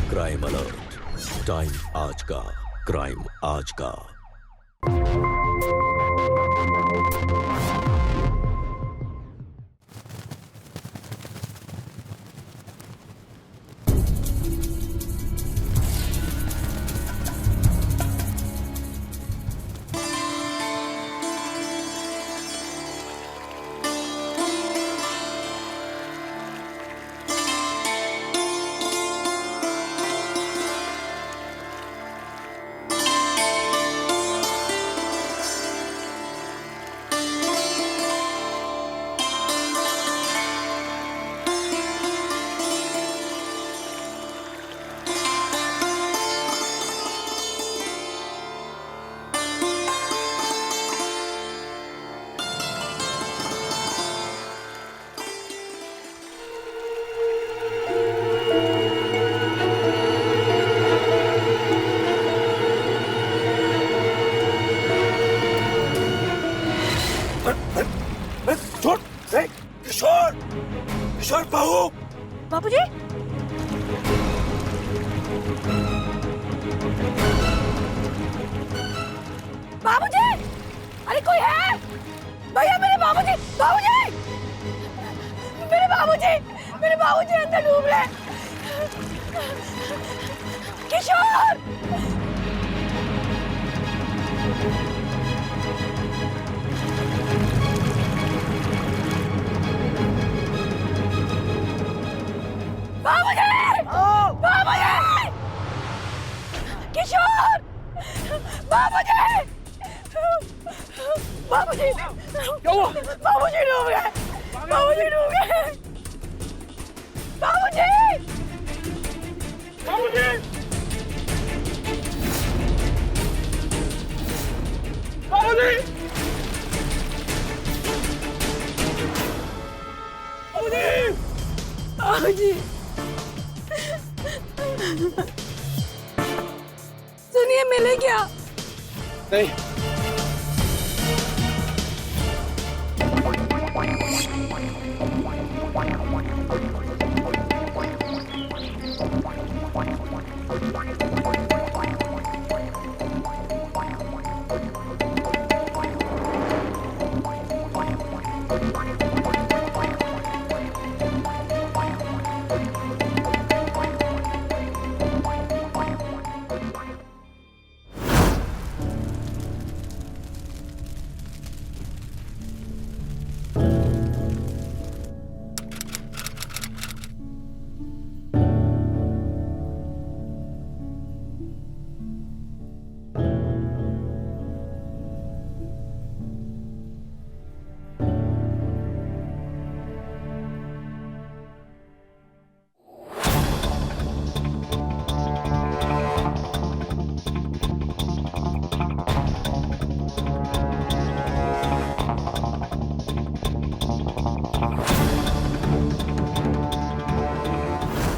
Crime alert, time आज का, crime आज का। किशोर, किशोर बाबू, बाबूजी, बाबूजी, अरे कोई है? भैया मेरे बाबूजी, बाबूजी, मेरे बाबूजी, मेरे बाबूजी अंदर डूब रहे। किशोर, बाबूजी, बाबूजी, किशोर, बाबूजी, बाबूजी, क्या हुआ? बाबूजी डूब गए, बाबूजी डूब गए, बाबूजी, बाबूजी, बाबूजी, बाबूजी, बाबूजी, सुनिए मिले क्या? नहीं।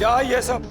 क्या ये सब?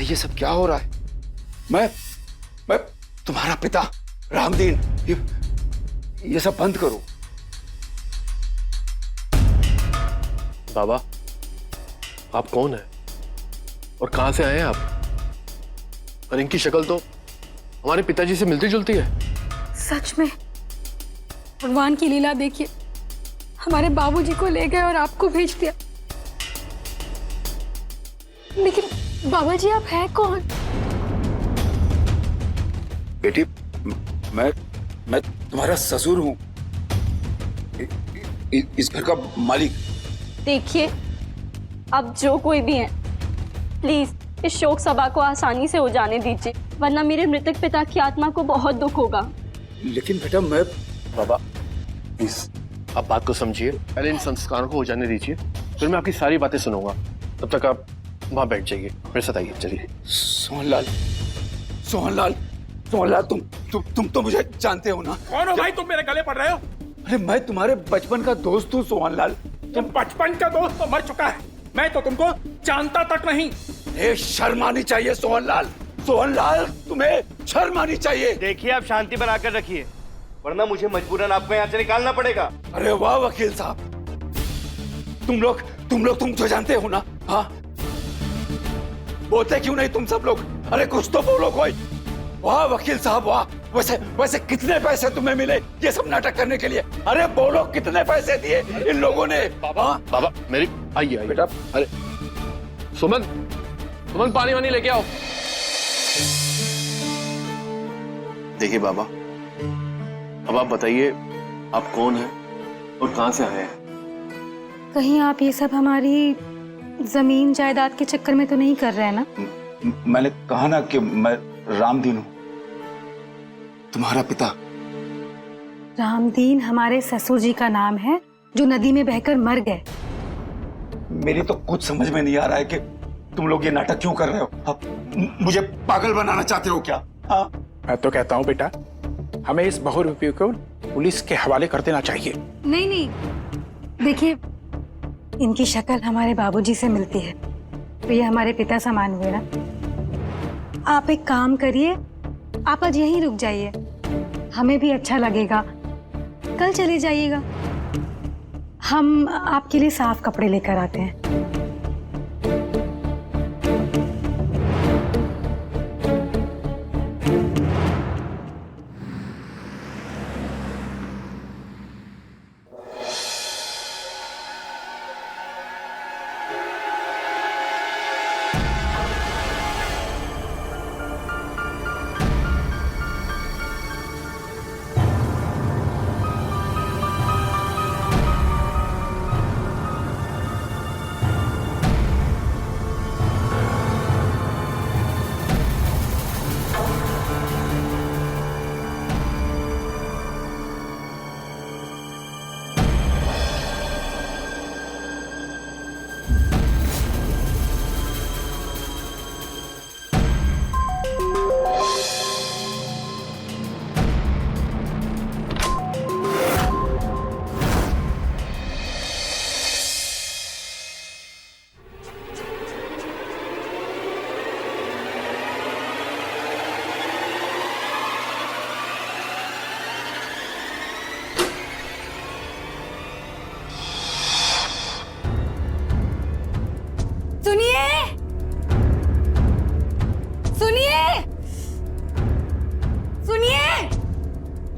ये सब क्या हो रहा है? मैं तुम्हारा पिता रामदीन, ये सब बंद करो। बाबा, आप कौन हैं और कहां से आए हैं आप? और इनकी शक्ल तो हमारे पिताजी से मिलती जुलती है। सच में भगवान की लीला देखिए, हमारे बाबूजी को ले गए और आपको भेज दिया। लेकिन बाबा जी आप हैं कौन? बेटी, मैं मैं तुम्हारा ससुर हूं, इस घर का मालिक। देखिए, अब जो कोई भी है, प्लीज इस शोक सभा को आसानी से हो जाने दीजिए, वरना मेरे मृतक पिता की आत्मा को बहुत दुख होगा। लेकिन बेटा मैं बाबा प्लीज आप बात को समझिए, पहले इन संस्कारों को हो जाने दीजिए, फिर मैं आपकी सारी बातें सुनूंगा। तब तक आप वहां बैठ जाइए, मेरे साथ आइए, चलिए। सोहनलाल, सोहनलाल, सोहनलाल, तुम तो मुझे जानते हो ना। कौन हो भाई, तुम मेरे गले पड़ रहे हो? अरे मैं तुम्हारे बचपन का दोस्त हूँ सोहनलाल। तुम बचपन का दोस्त तो मर चुका है, मैं तो तुमको जानता तक नहीं। ए, शर्म आनी चाहिए सोहनलाल, सोहनलाल तुम्हें शर्म आनी चाहिए। देखिए आप शांति बनाकर रखिए, वरना मुझे मजबूरन आपको यहाँ से निकालना पड़ेगा। अरे वाह वकील साहब, तुम लोग तो जानते हो ना। हाँ, बोलते क्यों नहीं तुम सब लोग? अरे कुछ तो बोलो कोई। वाह वकील साहब वाह। वैसे कितने पैसे तुम्हें मिले ये सब नाटक करने के लिए? अरे बोलो, कितने पैसे दिए इन लोगों ने? हाँ बाबा मेरी आइए बेटा। अरे सुमन, सुमन पानी वानी लेके आओ। देखिए बाबा, अब आप बताइए आप कौन हैं और कहां से आए हैं? कहीं आप ये सब हमारी जमीन जायदाद के चक्कर में तो नहीं कर रहे हैं ना? मैंने कहा ना कि मैं रामदीन हूं, तुम्हारा पिता। रामदीन हमारे ससुर जी का नाम है, जो नदी में बहकर मर गए। मेरी तो कुछ समझ में नहीं आ रहा है कि तुम लोग ये नाटक क्यों कर रहे हो? अब मुझे पागल बनाना चाहते हो क्या? हाँ, मैं तो कहता हूँ बेटा, हमें इस बहुरूपी को पुलिस के हवाले कर देना चाहिए। नहीं नहीं, देखिए इनकी शक्ल हमारे बाबूजी से मिलती है, तो ये हमारे पिता समान हुए ना। आप एक काम करिए, आप आज यहीं रुक जाइए, हमें भी अच्छा लगेगा। कल चले जाइएगा, हम आपके लिए साफ कपड़े लेकर आते हैं।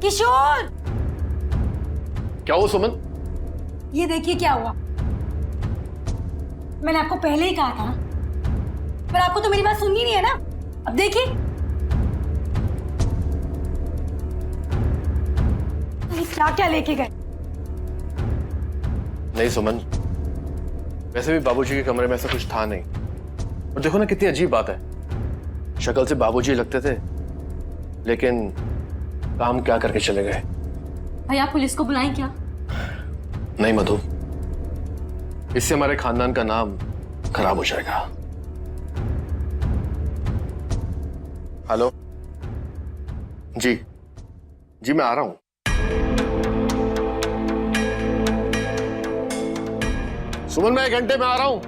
किशोर, क्या हुआ सुमन? ये देखिए क्या हुआ। मैंने आपको पहले ही कहा था ना, पर आपको तो मेरी बात सुननी नहीं है ना। अब देखिए, क्या क्या लेके गए। नहीं सुमन, वैसे भी बाबूजी के कमरे में ऐसा कुछ था नहीं। और देखो ना कितनी अजीब बात है, शक्ल से बाबूजी लगते थे, लेकिन काम क्या करके चले गए। भैया पुलिस को बुलाएं क्या? नहीं मधु, इससे हमारे खानदान का नाम खराब हो जाएगा। हेलो, जी जी मैं आ रहा हूं। सुमन मैं 1 घंटे में आ रहा हूं।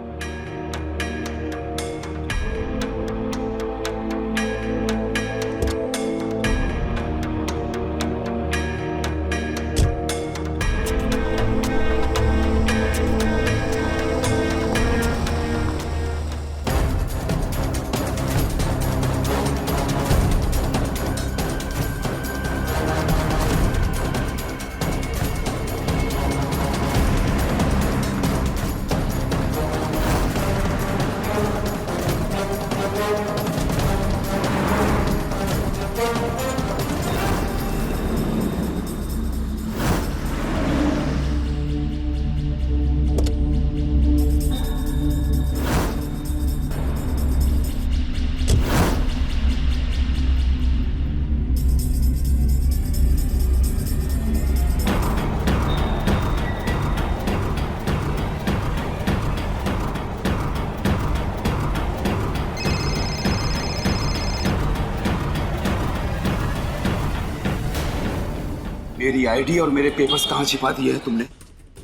मेरी आईडी और मेरे पेपर्स कहाँ छिपा दिए हैं तुमने?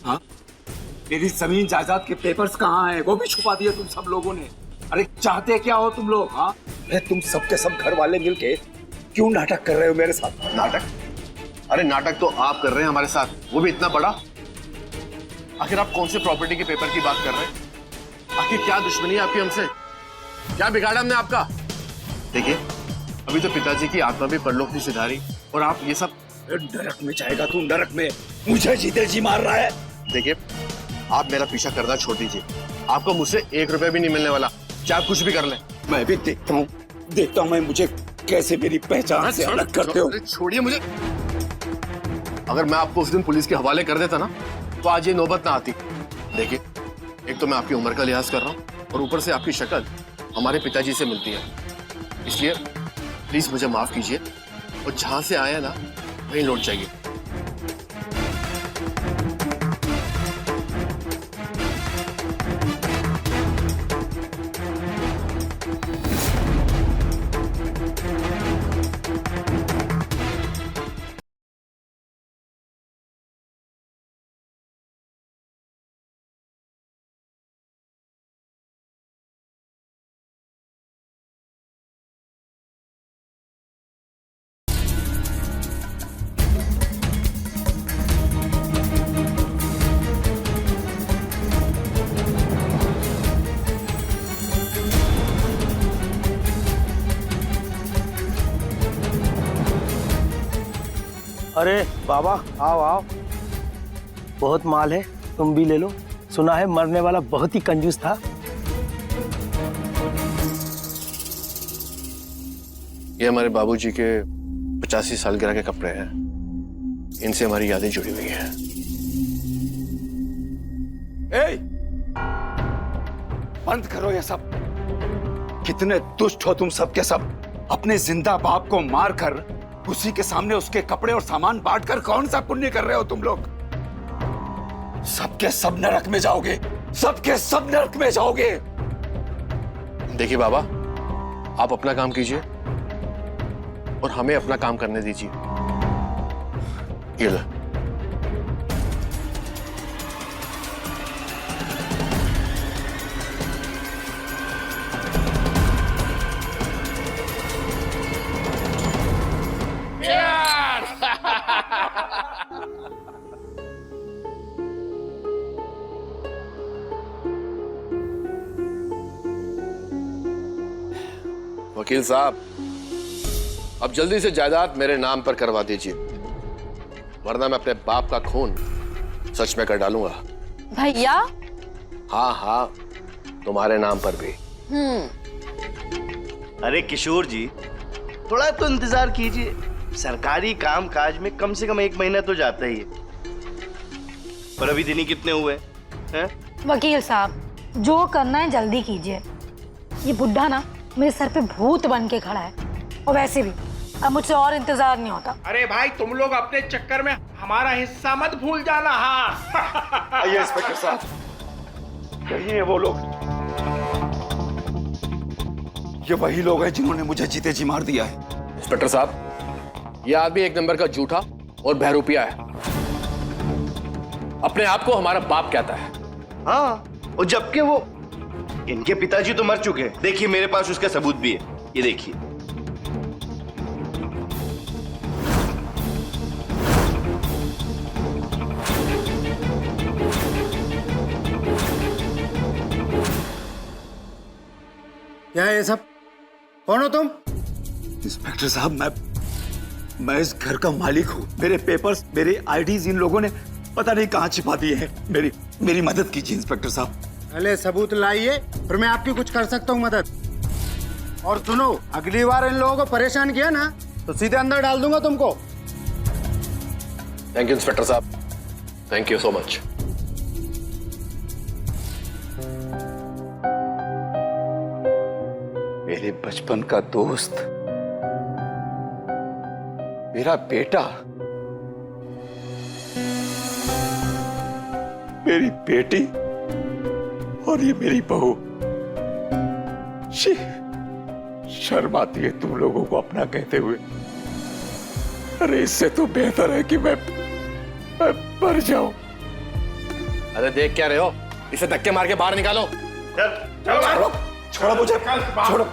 हाँ, मेरी जमीन जायदाद के पेपर्स कहाँ हैं? वो भी छुपा दिए तुम सब लोगों ने। अरे चाहते क्या हो तुम लोग? हाँ, तुम सबके सब घर वाले मिलके क्यों नाटक कर रहे हो मेरे साथ? नाटक? अरे नाटक तो आप कर रहे हैं हमारे साथ, वो भी इतना बड़ा। आखिर आप कौन से प्रॉपर्टी के पेपर की बात कर रहे हैं? आखिर क्या दुश्मनी है आपकी हमसे? क्या बिगाड़ा हमने आपका? देखिए, अभी तो पिताजी की आत्मा भी परलोक नहीं सिधारी और आप ये सब। नरक में जाएगा तू, नरक में। मुझे जीते जी मार रहा है। देखिए, आप मेरा पीछा करना छोड़ दीजिए। आपको मुझसे 1 रुपया भी नहीं मिलने वाला, चाहे आप कुछ भी कर लें। मैं भी देखता हूँ मैं मुझे कैसे मेरी पहचान से अलग करते हो। छोड़िए मुझे। अगर मैं आपको उस दिन पुलिस के हवाले कर देता ना, तो आज ये नौबत ना आती। देखिए, एक तो मैं आपकी उम्र का लिहाज कर रहा हूँ और ऊपर से आपकी शक्ल हमारे पिताजी से मिलती है, इसलिए प्लीज मुझे माफ कीजिए और जहां से आया ना वहीं लौट जाइए। अरे बाबा, आओ आओ, बहुत माल है, तुम भी ले लो। सुना है मरने वाला बहुत ही कंजूस था। ये हमारे बाबूजी के 85 सालगिरह के कपड़े हैं, इनसे हमारी यादें जुड़ी हुई हैं। बंद करो ये सब। कितने दुष्ट हो तुम सब के सब। अपने जिंदा बाप को मारकर उसी के सामने उसके कपड़े और सामान बांटकर कौन सा पुण्य कर रहे हो तुम लोग? सबके सब नरक में जाओगे, सबके सब नरक में जाओगे। देखिए बाबा, आप अपना काम कीजिए और हमें अपना काम करने दीजिए। ये लो। वकील साहब, अब जल्दी से जायदाद मेरे नाम पर करवा दीजिए, वरना मैं अपने बाप का खून सच में कर डालूंगा। भैया? हाँ हाँ, तुम्हारे नाम पर भी। अरे किशोर जी, थोड़ा तो इंतजार कीजिए। सरकारी काम काज में कम से कम 1 महीना तो जाता ही है। पर अभी दिन ही कितने हुए हैं? वकील साहब, जो करना है जल्दी कीजिए। ये बुढ़ा ना मेरे सर पे भूत बन के खड़ा है, और वैसे भी अब मुझसे और इंतजार नहीं होता। अरे भाई, तुम लोग अपने चक्कर में हमारा हिस्सा मत भूल जाना। हाँ आइए इंस्पेक्टर साहब, यही है वो लोग। ये वही लोग हैं जिन्होंने मुझे जीते जी मार दिया है। इंस्पेक्टर साहब, ये आदमी 1 नंबर का झूठा और बहरूपिया है। अपने आप को हमारा बाप कहता है। हाँ, और जबकि वो इनके पिताजी तो मर चुके हैं। देखिए, मेरे पास उसका सबूत भी है, ये देखिए। क्या है ये सब? कौन हो तुम? इंस्पेक्टर साहब, मैं इस घर का मालिक हूँ। मेरे पेपर्स, मेरे आईडीज इन लोगों ने पता नहीं कहाँ छिपा दिए हैं। मेरी मदद कीजिए इंस्पेक्टर साहब। पहले सबूत लाइए, फिर मैं आपकी कुछ कर सकता हूँ मदद। और सुनो, अगली बार इन लोगों को परेशान किया ना तो सीधे अंदर डाल दूंगा तुमको। थैंक यू इंस्पेक्टर साहब, थैंक यू सो मच। मेरे बचपन का दोस्त, मेरा बेटा, मेरी बेटी और ये मेरी बहू। शर्म आती है तुम लोगों को अपना कहते हुए। अरे इससे तो बेहतर है कि मैं मर जाऊं। अरे देख क्या रहे हो, इसे धक्के मार के बाहर निकालो। छोड़ो मुझे, छोड़ो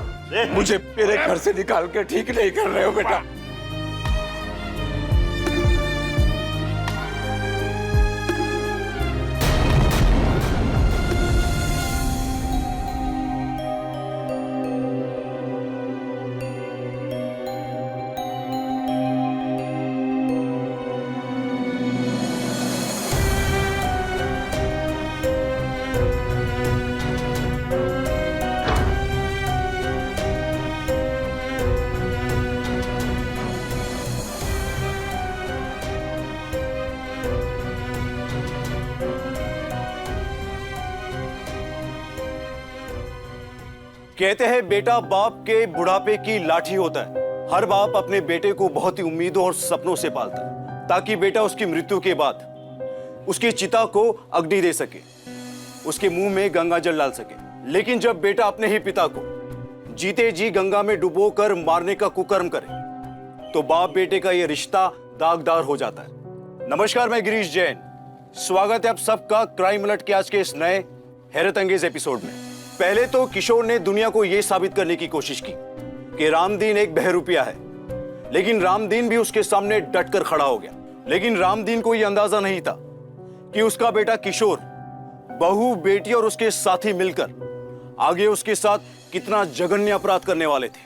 मुझे, मेरे घर से निकाल के ठीक नहीं कर रहे हो बेटा। कहते हैं बेटा बाप के बुढ़ापे की लाठी होता है। हर बाप अपने बेटे को बहुत ही उम्मीदों और सपनों से पालता है ताकि बेटा उसकी मृत्यु के बाद उसकी चिता को अग्नि दे सके, उसके मुंह में गंगा जल डाल सके। लेकिन जब बेटा अपने ही पिता को जीते जी गंगा में डुबोकर मारने का कुकर्म करे तो बाप बेटे का यह रिश्ता दागदार हो जाता है। नमस्कार, मैं गिरीश जैन। स्वागत है आप सबका क्राइम अलर्ट के आज के इस नए हैरत अंगेज एपिसोड में। पहले तो किशोर ने दुनिया को यह साबित करने की कोशिश की कि रामदीन एक बहरूपिया है, लेकिन रामदीन भी उसके सामने डटकर खड़ा हो गया। लेकिन रामदीन को यह अंदाजा नहीं था कि उसका बेटा किशोर बहू, बेटी और उसके साथी मिलकर आगे उसके साथ कितना जघन्य अपराध करने वाले थे।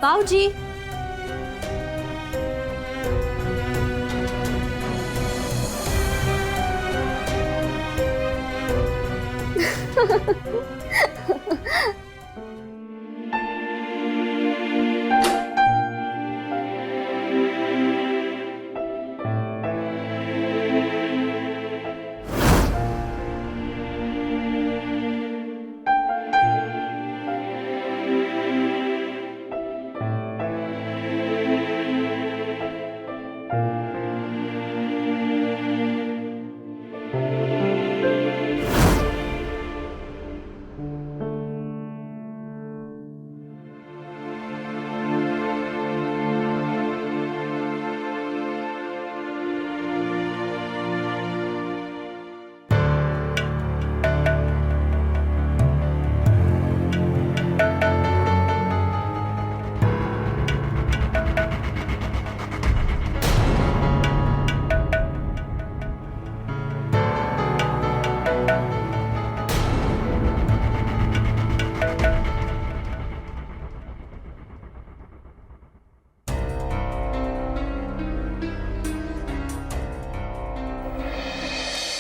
बाबूजी,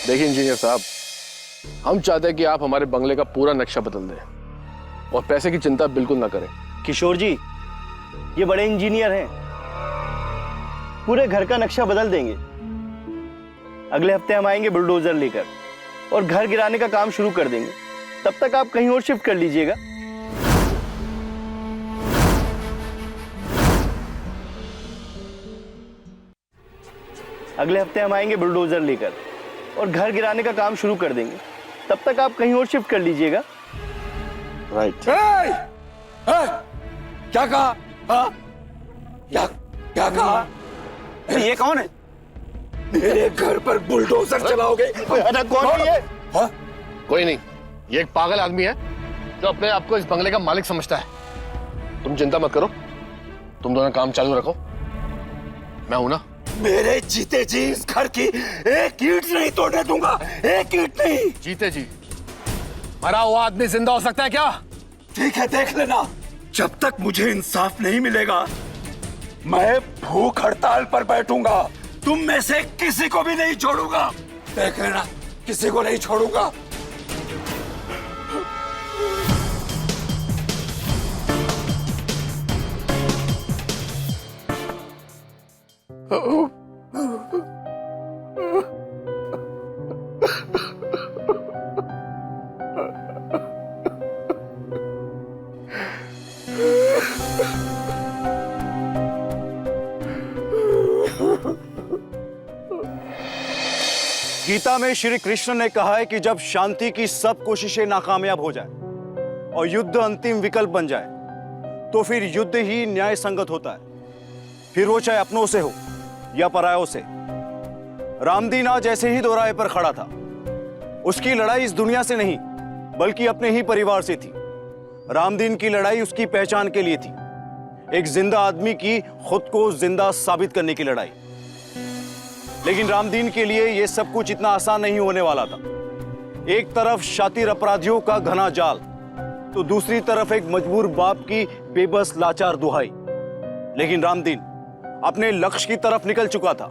देखिए इंजीनियर साहब, हम चाहते हैं कि आप हमारे बंगले का पूरा नक्शा बदल दें और पैसे की चिंता बिल्कुल ना करें। किशोर जी, ये बड़े इंजीनियर हैं, पूरे घर का नक्शा बदल देंगे। अगले हफ्ते हम आएंगे बुलडोजर लेकर और घर गिराने का काम शुरू कर देंगे। तब तक आप कहीं और शिफ्ट कर लीजिएगा। अगले हफ्ते हम आएंगे बुलडोजर लेकर और घर गिराने का काम शुरू कर देंगे। तब तक आप कहीं और शिफ्ट कर लीजिएगा। राइट। क्या कहा? हाँ? क्या कहा? ये कौन है? मेरे घर पर बुलडोजर चलाओगे? अरे कौन है ये? हाँ? कोई नहीं, ये एक पागल आदमी है जो अपने आप को इस बंगले का मालिक समझता है। तुम चिंता मत करो, तुम दोनों काम चालू रखो, मैं हूं ना। मेरे जीते जी इस घर की एक ईंट नहीं तोड़ने दूंगा, एक ईंट नहीं। जीते जी? मरा हुआ आदमी जिंदा हो सकता है क्या? ठीक है, देख लेना। जब तक मुझे इंसाफ नहीं मिलेगा मैं भूख हड़ताल पर बैठूंगा। तुम में से किसी को भी नहीं छोड़ूंगा, देख लेना, किसी को नहीं छोड़ूंगा। गीता में श्री कृष्ण ने कहा है कि जब शांति की सब कोशिशें नाकामयाब हो जाए और युद्ध अंतिम विकल्प बन जाए तो फिर युद्ध ही न्याय संगत होता है, फिर वो चाहे अपनों से हो या परायों से। रामदीन आज ऐसे ही दोराहे पर खड़ा था। उसकी लड़ाई इस दुनिया से नहीं बल्कि अपने ही परिवार से थी। रामदीन की लड़ाई उसकी पहचान के लिए थी, एक जिंदा आदमी की खुद को जिंदा साबित करने की लड़ाई। लेकिन रामदीन के लिए यह सब कुछ इतना आसान नहीं होने वाला था। एक तरफ शातिर अपराधियों का घना जाल, तो दूसरी तरफ एक मजबूर बाप की बेबस लाचार दुहाई। लेकिन रामदीन अपने लक्ष्य की तरफ निकल चुका था।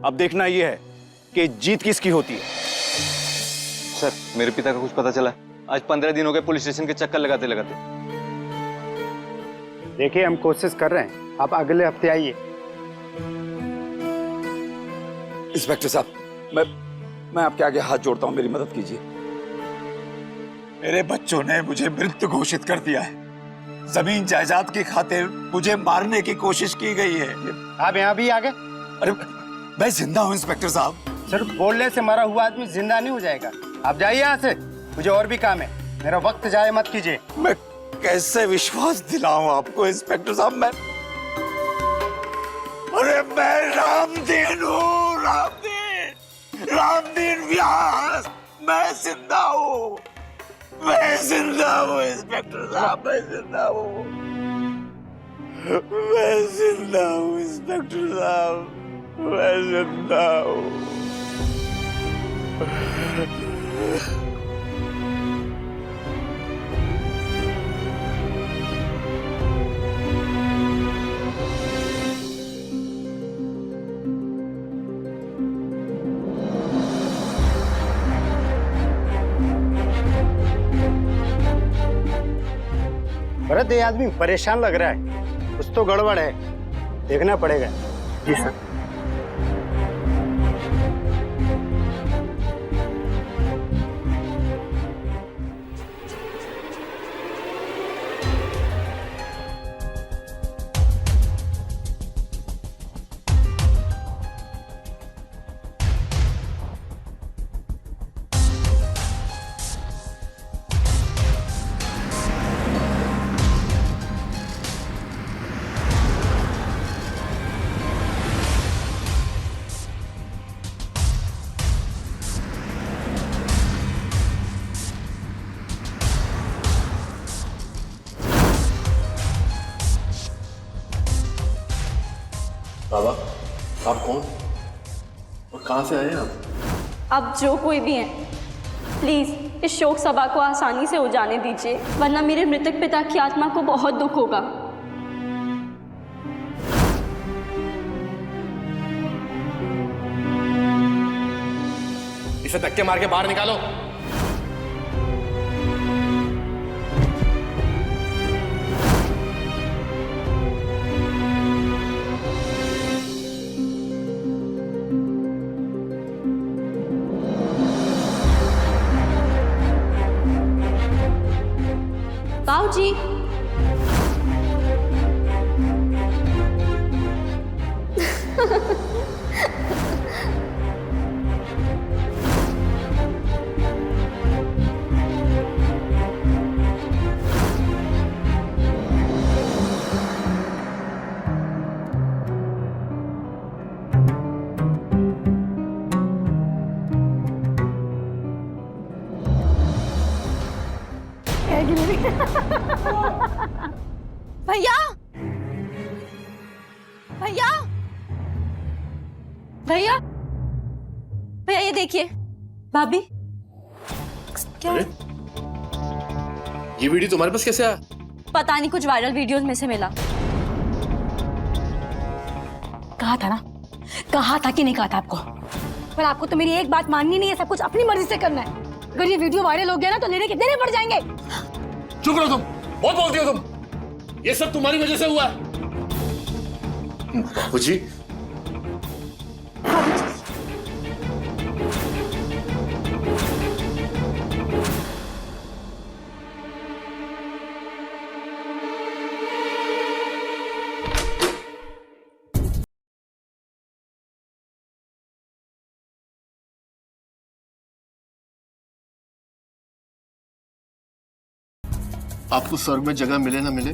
अब देखना यह है कि जीत किसकी होती है। सर, मेरे पिता का कुछ पता चला? आज 15 दिन हो गए पुलिस स्टेशन के चक्कर लगाते लगाते। देखिए, हम कोशिश कर रहे हैं, आप अगले हफ्ते आइए। इंस्पेक्टर साहब, मैं आपके आगे हाथ जोड़ता हूं, मेरी मदद कीजिए। मेरे बच्चों ने मुझे मृत घोषित कर दिया है। जमीन जायदाद की खातिर मुझे मारने की कोशिश की गई है। आप यहाँ भी आ गए? अरे मैं जिंदा हूँ इंस्पेक्टर साहब। सर, बोलने से मरा हुआ आदमी जिंदा नहीं हो जाएगा। आप जाइए यहाँ से, मुझे और भी काम है। मेरा वक्त जाए मत कीजिए। मैं कैसे विश्वास दिलाऊं आपको इंस्पेक्टर साहब? अरे मैं रामदीन हूँ, रामदीन व्यास। मैं जिंदा हूँ, मैं जिंदा हूँ इंस्पेक्टर साहब, मैं जिंदा हूँ, मैं जिंदा हूँ इंस्पेक्टर साहब, मैं जिंदा हूँ। भरत, ये आदमी परेशान लग रहा है, कुछ तो गड़बड़ है, देखना पड़ेगा। जी सर। बाबा, आप कौन और कहां से आए हैं आप? अब जो कोई भी हैं, प्लीज इस शोक सभा को आसानी से उजाने दीजिए, वरना मेरे मृतक पिता की आत्मा को बहुत दुख होगा। इसे धक्के मार के बाहर निकालो। बाबूजी। भैया, भैया, भैया, भैया ये देखिए। भाभी क्या? अरे ये वीडियो तुम्हारे पास कैसे आया? पता नहीं, कुछ वायरल वीडियोस में से मिला। कहा था ना, कहा था कि नहीं कहा था आपको? पर आपको तो मेरी एक बात माननी नहीं है, सब कुछ अपनी मर्जी से करना है। अगर ये वीडियो वायरल हो गया ना तो लेने कितने देने पड़ जाएंगे। चुप रहो तुम, बहुत बोलती हो तुम। ये सब तुम्हारी वजह से हुआ है। बाबूजी, आपको स्वर्ग में जगह मिले ना मिले,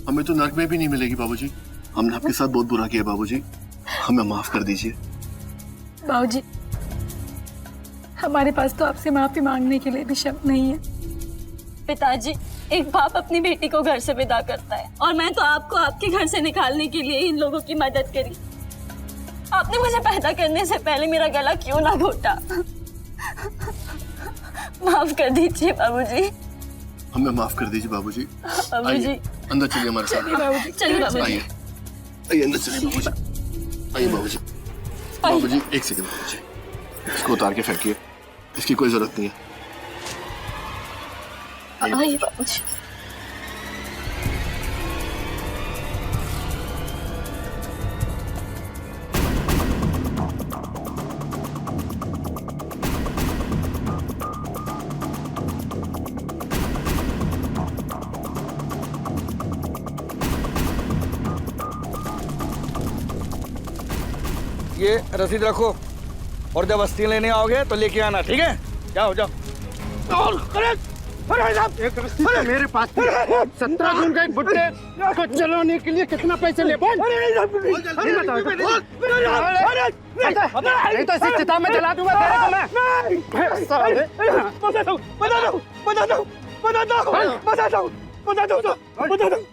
हमें तो नर्क में भी नहीं मिलेगी बाबूजी। हमने आपके साथ बहुत बुरा किया बाबूजी, हमें माफ कर दीजिए। बाबूजी, हमारे पास तो आपसे माफी मांगने के लिए भी शब्द नहीं है। पिताजी, एक बाप अपनी बेटी को घर से विदा करता है और मैं तो आपको आपके घर से निकालने के लिए इन लोगों की मदद करी। आपने मुझे पैदा करने से पहले मेरा गला क्यों ना घोटा? माफ कर दीजिए बाबूजी। हमें माफ कर दीजिए बाबूजी। बाबूजी, अंदर चलिए हमारे साथ। चलिए बाबूजी। आइए, आइए अंदर चलिए बाबूजी। आइए बाबूजी। बाबूजी एक सेकंड बाबूजी, इसको उतार के फेंकिए, इसकी कोई जरूरत नहीं है। आइए बाबूजी। ये रसीद रखो और जब अस्थियां लेने आओगे तो लेके आना, ठीक है? जाओ जाओ। मेरे पास 17 जून का एक बुड्ढे को चलाने के लिए कितना पैसे ले? बोल नहीं तो इसी चिता में जला दूंगा तेरे को मैं। बता दो।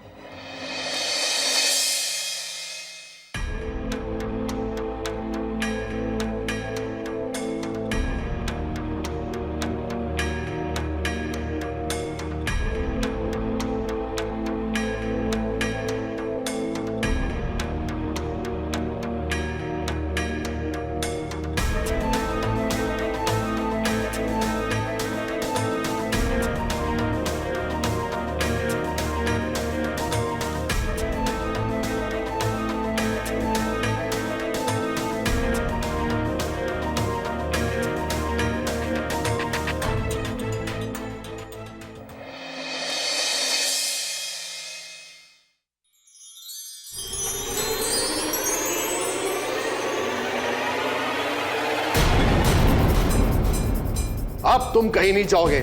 अब तुम कहीं नहीं जाओगे,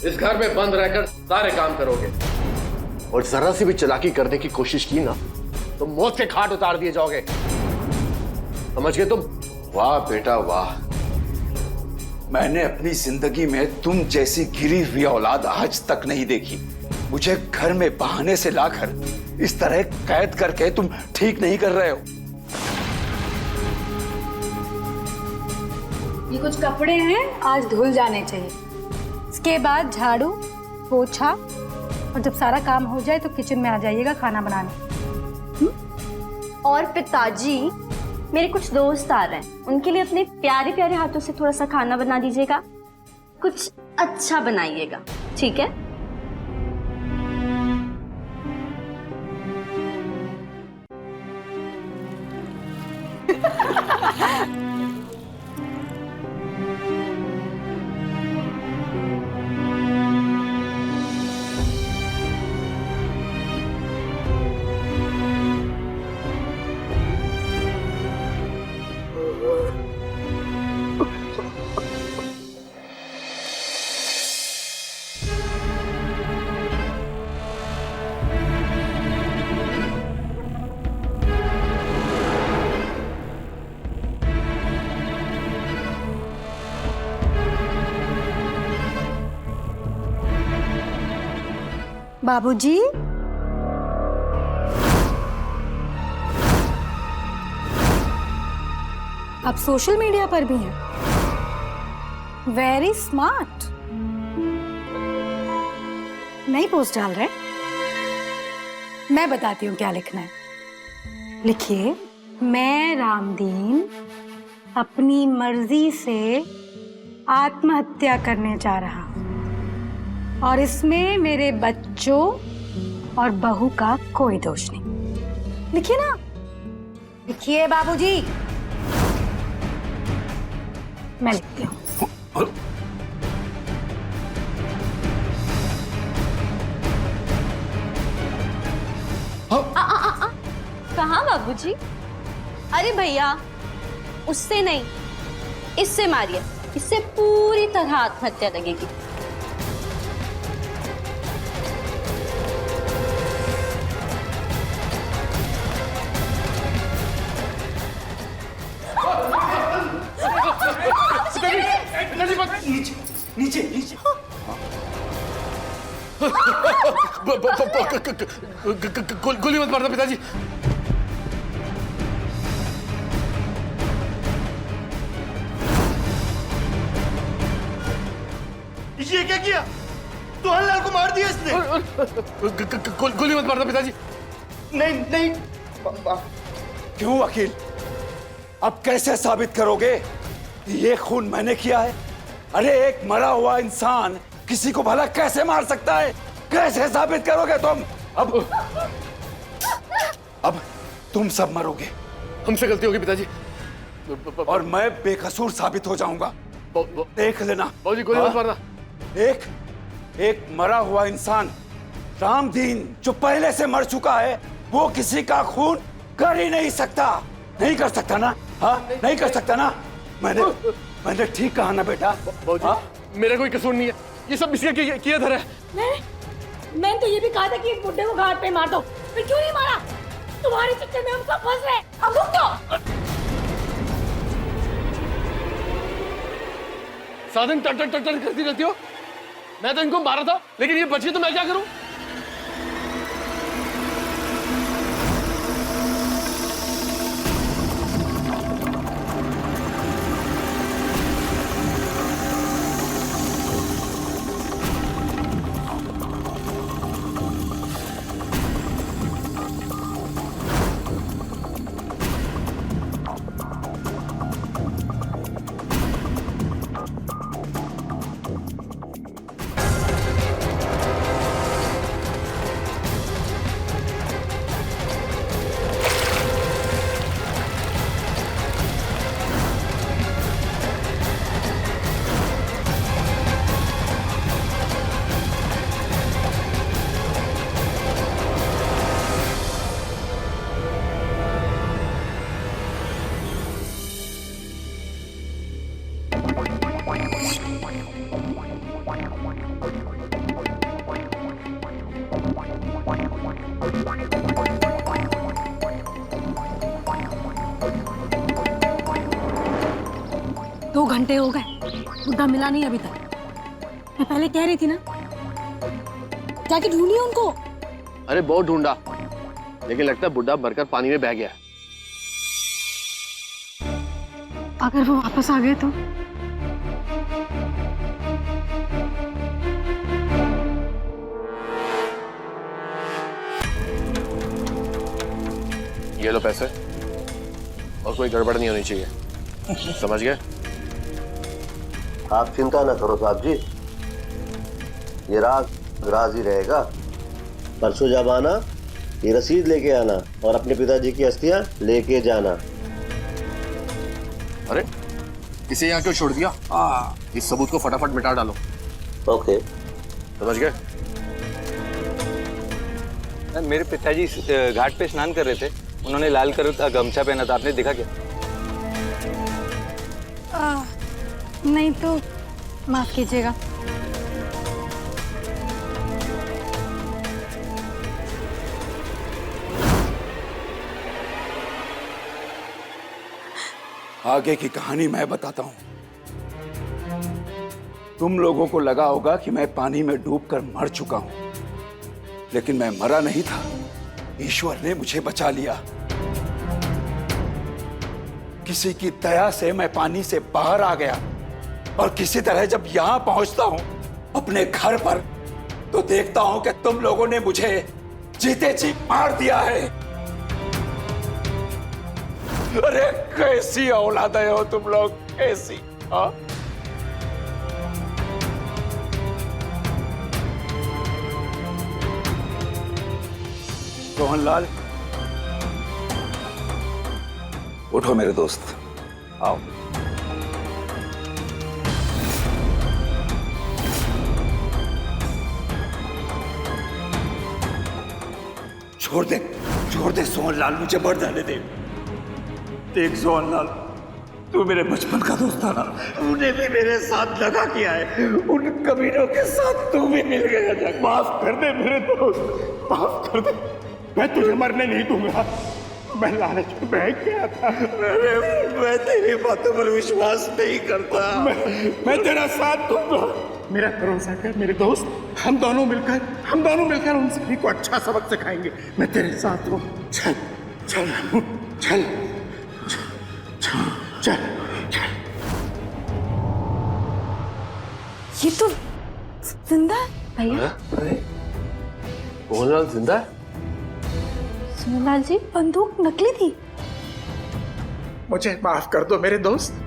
इस घर में बंद रहकर सारे काम करोगे और जरा सी भी चालाकी करने की कोशिश की ना तो मौत के घाट उतार दिए जाओगे, समझ गए तुम? वाह बेटा वाह। मैंने अपनी जिंदगी में तुम जैसी गिरी हुई औलाद आज तक नहीं देखी। मुझे घर में बहाने से लाकर इस तरह कैद करके तुम ठीक नहीं कर रहे हो। ये कुछ कपड़े हैं, आज धुल जाने चाहिए। इसके बाद झाड़ू, पोछा और जब सारा काम हो जाए तो किचन में आ जाइएगा खाना बनाने। और पिताजी, मेरे कुछ दोस्त आ रहे हैं, उनके लिए अपने प्यारे प्यारे हाथों से थोड़ा सा खाना बना दीजिएगा, कुछ अच्छा बनाइएगा, ठीक है? बाबूजी, आप सोशल मीडिया पर भी हैं। Very smart. नई पोस्ट डाल रहे? मैं बताती हूँ क्या लिखना है। लिखिए, मैं रामदीन अपनी मर्जी से आत्महत्या करने जा रहा हूँ और इसमें मेरे बच्चों और बहू का कोई दोष नहीं। लिखिए ना, लिखिए बाबूजी। मैं लिखती हूँ। कहाँ बाबूजी? अरे भैया, उससे नहीं, इससे मारिए। इससे पूरी तरह आत्महत्या लगेगी। नीचे नीचे। गोली मत मारना पिताजी। ये क्या किया? तुहानलाल को मार दिया इसने। गोली मत मारना पिताजी। नहीं नहीं। क्यों वकील? अब कैसे साबित करोगे कि ये खून मैंने किया है? अरे एक मरा हुआ इंसान किसी को भला कैसे मार सकता है? कैसे साबित करोगे तुम? अब तुम सब मरोगे। हमसे गलती होगी पिताजी। और मैं बेकसूर साबित हो जाऊंगा। देख लेना। बाबूजी गोली मत मारना। एक मरा हुआ इंसान रामदीन जो पहले से मर चुका है, वो किसी का खून कर ही नहीं सकता। नहीं कर सकता ना? हाँ, नहीं कर सकता ना? मैंने ठीक कहा ना बेटा? बाबूजी, मेरा कोई कसूर नहीं है। ये सब इसका किया धरा है। मैंने तो ये भी कहा था कि इस बुड्ढे को घाट पे मार दो, फिर क्यों नहीं मारा? तुम्हारे चक्कर में हम सब फंस रहे हैं। अब रुक जाओ। साधन टट टट टट टट करती रहती हो। मैं तो इनको मारा था, लेकिन ये बच गए तो मैं क्या करूं? दो घंटे हो गए, बुड्ढा मिला नहीं अभी तक। मैं पहले कह रही थी ना, जाके ढूंढिए उनको। अरे बहुत ढूंढा, लेकिन लगता है बुड्ढा भरकर पानी में बह गया। अगर वो वापस आ गए तो? ये लो पैसे, और कोई गड़बड़ नहीं होनी चाहिए। समझ गए? आप चिंता न करो साहब जी, ये राज ही रहेगा। परसों जब आना, ये रसीद लेके आना और अपने पिताजी की अस्थियां लेके जाना। अरे इसे यहाँ क्यों छोड़ दिया? इस सबूत को फटाफट मिटा डालो। ओके, समझ गए? मेरे पिताजी घाट पे स्नान कर रहे थे, उन्होंने लाल कलर का गमछा पहना था, आपने देखा क्या? नहीं तो माफ कीजिएगा। आगे की कहानी मैं बताता हूं। तुम लोगों को लगा होगा कि मैं पानी में डूबकर मर चुका हूं, लेकिन मैं मरा नहीं था। ईश्वर ने मुझे बचा लिया। किसी की दया से मैं पानी से बाहर आ गया और किसी तरह जब यहां पहुंचता हूं अपने घर पर, तो देखता हूं कि तुम लोगों ने मुझे जीते जी मार दिया है। अरे कैसी औलादे हो तुम लोग, कैसी? हाँ? रोहनलाल, उठो मेरे दोस्त, आओ। छोड़ दे सोहनलाल, मुझे मर जाने दे। देख सोहनलाल, तू मेरे बचपन का दोस्त था ना, तूने भी मेरे साथ दगा किया है। उन कमीनों के साथ तू भी मिल गया। माफ कर दे मेरे दोस्त, माफ कर दे। मैं तुझे मरने नहीं दूंगा। मैं लालच में बह गया था। मैं तेरी बातों पर विश्वास नहीं करता। मैं तेरा साथ दूंगा। मेरा भरोसा कर मेरे दोस्त, हम दोनों मिलकर उन सभी को अच्छा सबक सिखाएंगे। मैं तेरे साथ हूँ। चल चल चल चल चल चल। ये तो जिंदा है भैया। सोहनलाल जिंदा है? सोहनलाल जी, बंदूक नकली थी। मुझे माफ कर दो मेरे दोस्त।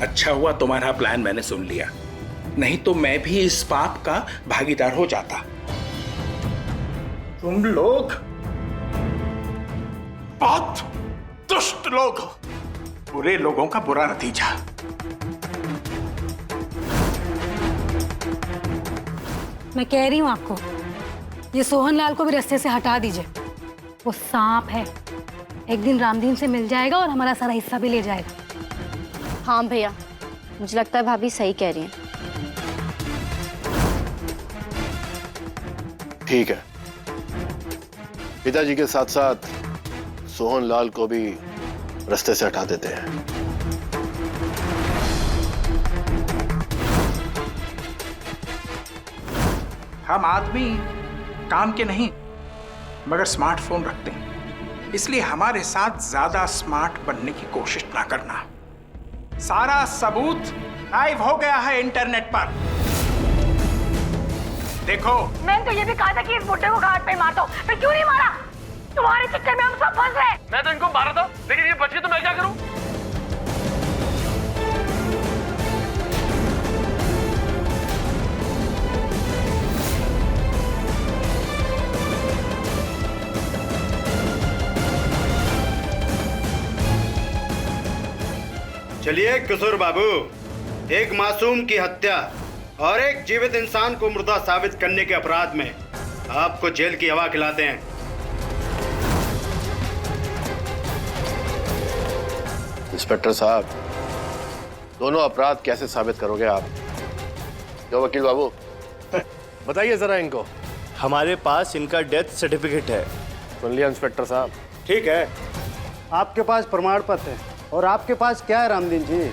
अच्छा हुआ तुम्हारा प्लान मैंने सुन लिया, नहीं तो मैं भी इस पाप का भागीदार हो जाता। तुम लोग बहुत दुष्ट लोग हो, बुरे लोगों का बुरा नतीजा। मैं कह रही हूँ आपको, ये सोहनलाल को भी रास्ते से हटा दीजिए। वो सांप है, एक दिन रामदीन से मिल जाएगा और हमारा सारा हिस्सा भी ले जाएगा। हाँ भैया, मुझे लगता है भाभी सही कह रही हैं। ठीक है, पिताजी के साथ साथ सोहनलाल को भी रास्ते से हटा देते हैं। हम आदमी काम के नहीं मगर स्मार्टफोन रखते हैं, इसलिए हमारे साथ ज्यादा स्मार्ट बनने की कोशिश ना करना। सारा सबूत लाइव हो गया है इंटरनेट पर, देखो। मैंने तो ये भी कहा था कि इस बुड्ढे को घाट पे मार दो, फिर क्यों नहीं मारा? तुम्हारे चक्कर में हम सब फंस रहे। मैं तो इनको मारा था, लेकिन ये बच गए तो मैं क्या करूं? चलिए किशोर बाबू, एक मासूम की हत्या और एक जीवित इंसान को मुर्दा साबित करने के अपराध में आपको जेल की हवा खिलाते हैं। इंस्पेक्टर साहब, दोनों अपराध कैसे साबित करोगे आप? क्यों वकील बाबू, बताइए जरा इनको। हमारे पास इनका डेथ सर्टिफिकेट है। सुन लिया इंस्पेक्टर साहब? ठीक है, आपके पास प्रमाण पत्र है और आपके पास क्या है रामदीन जी?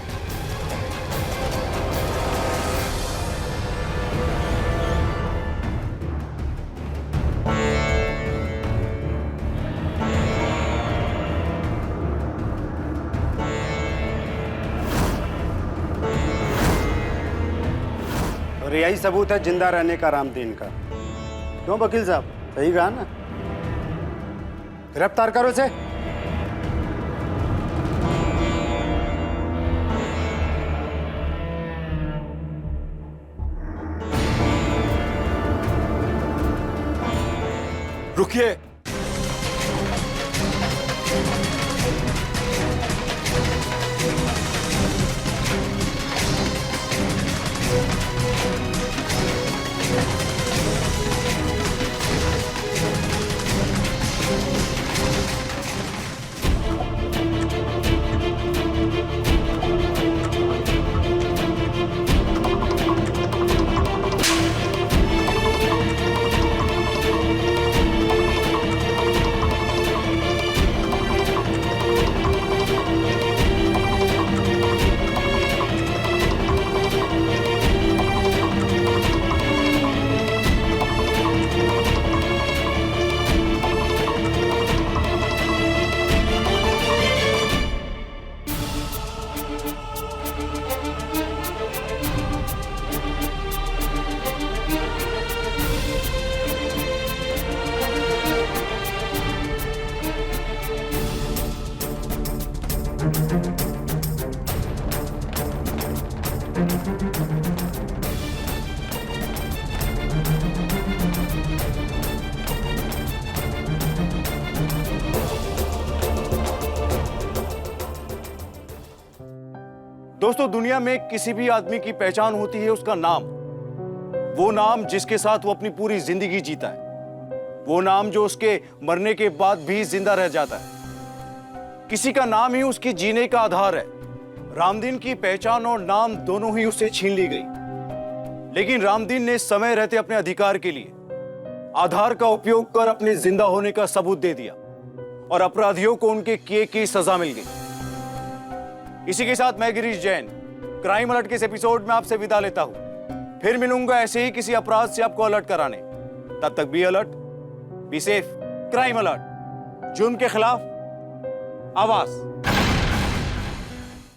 और यही सबूत है जिंदा रहने का रामदीन का। क्यों वकील साहब, सही कहा ना? गिरफ्तार करो इसे। रुकिए, दोस्तों, दुनिया में किसी भी आदमी की पहचान होती है उसका नाम। वो नाम जिसके साथ वो अपनी पूरी जिंदगी जीता है, वो नाम जो उसके मरने के बाद भी जिंदा रह जाता है। किसी का नाम ही उसके जीने का आधार है। रामदीन की पहचान और नाम दोनों ही उसे छीन ली गई, लेकिन रामदीन ने समय रहते अपने अधिकार के लिए आधार का उपयोग कर अपने जिंदा होने का सबूत दे दिया और अपराधियों को उनके किए की सजा मिल गई। इसी के साथ मैं गिरीश जैन क्राइम अलर्ट के इस एपिसोड में आपसे विदा लेता हूं। फिर मिलूंगा ऐसे ही किसी अपराध से आपको अलर्ट कराने। तब तक be alert, be safe. Crime alert, जुर्म के खिलाफ आवाज।